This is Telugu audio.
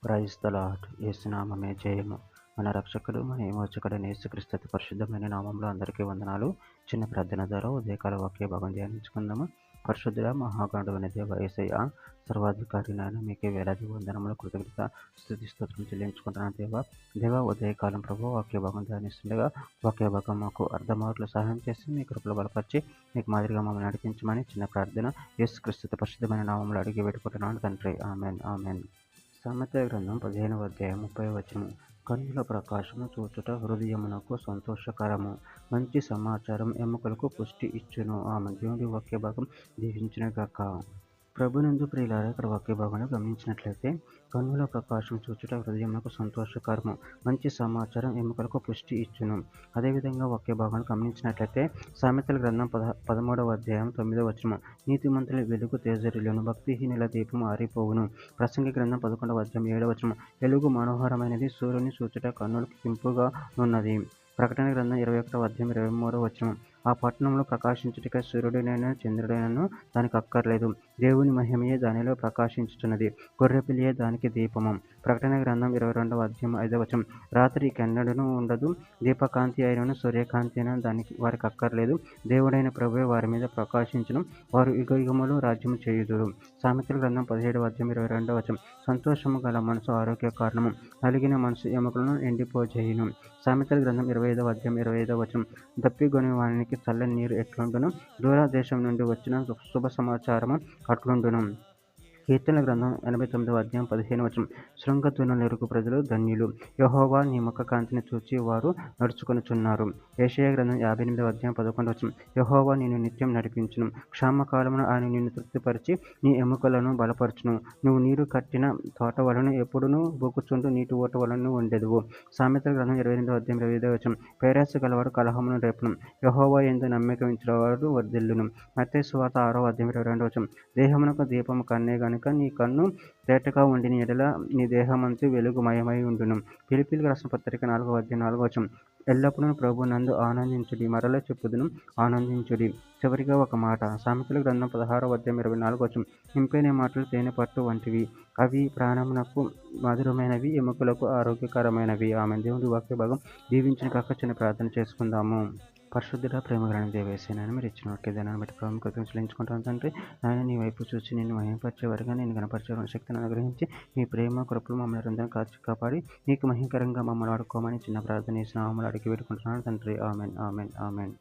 Praise the lord. యేసునామమే జయము. మన రక్షకుడు మన విమోచకుడైన యేసుక్రీస్తు అతి పరిశుద్ధమైన నామంలో అందరికీ వందనాలు. చిన్న ప్రార్థన ద్వారా ఉదయకాల వాక్య భాగం ధ్యానించుకుందాము. పరిశుద్ధుడ మహాగణుడైన దేవ యేసయ్య, సర్వాధికారి నాయన, మీకే వేలాది వందనములు, కృతజ్ఞత, స్తుతి స్తోత్రం చెల్లించుకుంటున్నాను దేవ ఉదయకాలం ప్రభు వాక్య భాగం ధ్యానిస్తుండగా వాక్య భాగం మాకు అర్థమవట్లు సహాయం చేసి మీ కృపలో బలపరిచి మీకు మాదిరిగా మమ్మల్ని నడిపించమని చిన్న ప్రార్థన యేసుక్రీస్తు అతి పరిశుద్ధమైన నామంలో అడిగి పెట్టుకుంటున్నాను తండ్రి. Amen amen. సామెతల గ్రంథం 15వ అధ్యాయం 30వ వచనం. కన్నుల ప్రకాశము చూచుట హృదయమునకు సంతోషకరము, మంచి సమాచారం ఎముకలకు పుష్టి ఇచ్చును. ఆమె దేవుడి వాక్య భాగం దీవించిన గాక. ప్రభునందు ప్రియులారా, ఇక్కడ వాక్య భాగంలో గమనించినట్లయితే కన్నుల ప్రకాశం చూచుట హృదయమునకు సంతోషకరము, మంచి సమాచారం ఎముకలకు పుష్టి ఇచ్చును. అదేవిధంగా వాక్య భాగంలో గమనించినట్లయితే సామెతల గ్రంథం 13వ అధ్యాయం 9వ వచనం. నీతిమంతుల వెలుగు తేజరిల్లును, భక్తిహీనుల దీపం ఆరిపోవును. ప్రసంగి గ్రంథం 11వ అధ్యాయం 7వ వచనం. వెలుగు మనోహరమైనది, సూర్యుని చూచుట కన్నులకు ఇంపుగా ఉన్నది. ప్రకటన గ్రంథం 21వ అధ్యాయం 23వ వచనం. ఆ పట్టణంలో ప్రకాశించుటకై సూర్యుడైనా చంద్రుడైనను దానికి అక్కర్లేదు, దేవుని మహిమయే దానిలో ప్రకాశించుచున్నది, గొర్రెపిల్లియే దానికి దీపము. ప్రకటన గ్రంథం 22వ అధ్యాయం 5వ వచనం. రాత్రి కెన్నడను ఉండదు, దీపకాంతి అయినను సూర్యకాంతి అయిన వారికి అక్కర్లేదు, దేవుడైన ప్రభువే వారి మీద ప్రకాశించును, వారు యుగయుగములు రాజ్యము చేయుదురు. సామెతల గ్రంథం 17వ అధ్యాయం 22వ వచనం. సంతోషము గల మనసు ఆరోగ్య కారణము, నలిగిన మనసు ఎముకలను ఎండిపోజేయును. సామెతల గ్రంథం 25వ అధ్యాయం 25వ వచనం. దప్పిగొని వానికి చల్లని నీరు ఎట్లుండును, దూర దేశం నుండి వచ్చిన శుభ సమాచారము అట్లుండును. కీర్తన గ్రంథం 89వ అధ్యాయం 15వ వచనం. శృంగధ్వనులు ఎరుగు ప్రజలు ధన్యులు, యెహోవా నీ ముఖ కాంతిని చూచి వారు నడుచుకొనుచున్నారు. యెషయా గ్రంథం 58వ అధ్యాయం 11వ వచనం. యెహోవా నిన్ను నిత్యం నడిపించును, క్షామకాలమున ఆయన నిన్ను తృప్తిపరిచి నీ ఎముకలను బలపరచును. నువ్వు నీరు కట్టిన తోట వలన ఎప్పుడునూ బొక్కుచుండు నీటి ఓట వలన ఉండెదవు. సామెతల గ్రంథం 28వ అధ్యాయం 25వ వచనం. పేరాస గలవాడు కలహమును రేపును, యెహోవా యందు నమ్మిక ఉంచువాడు వర్ధిల్లును. మత్తయి సువార్త 6వ అధ్యాయం 22వ వచనం. దేహమునకు దీపము కన్నే గనుక నీ కన్ను తేటగా ఉండిన ఎడల నీ దేహమంతా వెలుగుమయమై ఉండును. ఫిలిప్పీయులకు రాసిన పత్రిక 4వ అధ్యాయం 4వ వచనం. ఎల్లప్పుడూ ప్రభువునందు ఆనందించుడి, మరల చెప్పుదును ఆనందించుడి. చివరిగా ఒక మాట. సామెతల గ్రంథం 16వ అధ్యాయం 24వ వచనం. ఇంపైన మాటలు తేనె పట్టు వంటివి, అవి ప్రాణమునకు మధురమైనవి, ఎముకలకు ఆరోగ్యకరమైనవి. ఆమె దేవుడి వాక్య భాగం దీవించిన కాక చిన్న ప్రార్థన చేసుకుందాము. పరిశుద్ధుడ ప్రేమగల దేవేశాను, మీరు ఇచ్చిన వాక్య దానాన్ని బట్టి ప్రాముఖ్యతను చెల్లించుకుంటాను తండ్రి. ఆయన నీ వైపు చూసి నిన్ను మహిమపరిచేవారుగా, నేను కనపరిచే శక్తిని అనుగ్రహించి మీ ప్రేమ కృపలు మమ్మల్ని అందరం కాపాడి నీకు మహిమకరంగా మమ్మల్ని వాడుకోమని చిన్న ప్రార్థన చేసిన నామములో అడిగి పెట్టుకుంటున్నాను తండ్రి. Amen amen amen.